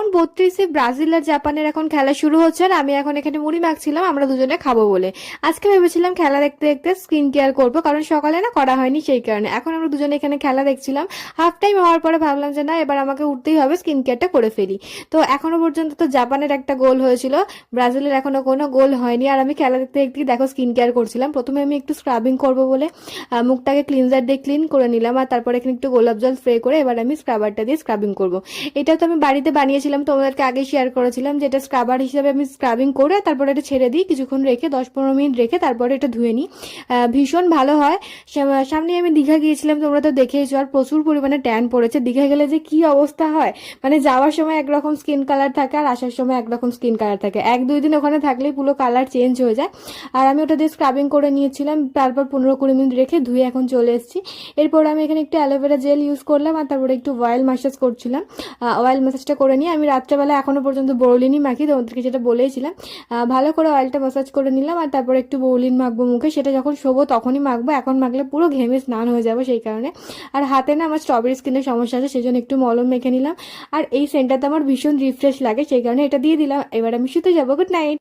এখন 32-এ ব্রাজিল আর জাপানের এখন খেলা শুরু হচ্ছে, আর আমি এখন এখানে মুড়ি মাখছিলাম আমরা দুজনে খাবো বলে। আজকে ভেবেছিলাম খেলা দেখতে দেখতে স্কিন কেয়ার করবো, কারণ সকালে না করা হয়নি সেই কারণে। এখন আমরা দুজনে এখানে খেলা দেখছিলাম, হাফ টাইম হওয়ার পরে ভাবলাম যে না, এবার আমাকে উঠতেই হবে, স্কিন কেয়ারটা করে ফেলি। তো এখনো পর্যন্ত তো জাপানের একটা গোল হয়েছিল, ব্রাজিলের এখনো কোনো গোল হয়নি। আর আমি খেলা দেখতে দেখতে দেখো স্কিন কেয়ার করছিলাম। প্রথমে আমি একটু স্ক্রাবিং করবো বলে মুখটাকে ক্লিনজার দিয়ে ক্লিন করে নিলাম, আর তারপরে এখানে একটু গোলাপ জল স্প্রে করে এবার আমি স্ক্রাবারটা দিয়ে স্ক্রাবিং করবো। এটা তো আমি বাড়িতে বানিয়েছিলাম, তোমাদেরকে আগে শেয়ার করেছিলাম যে এটা স্ক্রাবার হিসেবে আমি স্ক্রাবিং করে তারপরে এটা ছেড়ে দিই কিছুক্ষণ রেখে, 10-15 মিনিট রেখে তারপরে এটা ধুয়ে নিই। ভীষণ ভালো হয়। সামনে আমি দীঘা গিয়েছিলাম, তোমরা তো দেখেইছো, আর প্রচুর পরিমাণে ট্যান পড়েছে। দীঘা গেলে যে কি অবস্থা হয়, মানে যাওয়ার সময় একরকম স্কিন কালার থাকে আর আসার সময় একরকম স্কিন কালার থাকে, 1-2 দিন ওখানে থাকলেই পুরো কালার চেঞ্জ হয়ে যায়। আর আমি ওটা দিয়ে স্ক্রাবিং করে নিয়েছিলাম, তারপর 15-20 মিনিট রেখে ধুয়ে এখন চলে এসেছি। এরপর আমি এখানে একটু অ্যালোভেরা জেল ইউজ করলাম, আর তারপরে একটু অয়েল ম্যাসাজ করছিলাম। অয়েল ম্যাসাজটা করে নিয়ে আমি রাত্রেবেলা এখনো পর্যন্ত বোরলিনই মাখি, তোমাদেরকে যেটা বলেইছিলাম। ভালো করে অয়েলটা ম্যাসাজ করে নিলাম, আর তারপরে একটু বোরলিন মাখবো মুখে, সেটা যখন শোবো তখনই মাখবো, এখন মাখলে পুরো ঘেমে স্নান হয়ে যাবো সেই কারণে। আর হাতে না আমার স্ট্রবেরি স্কিনের সমস্যা আছে, সেই জন্য একটু মলম মেখে নিলাম। আর এই সেন্টটাতে আমার ভীষণ রিফ্রেশ লাগে, সেই কারণে এটা দিয়ে দিলাম। এবার আমি শুতে যাবো। Good night.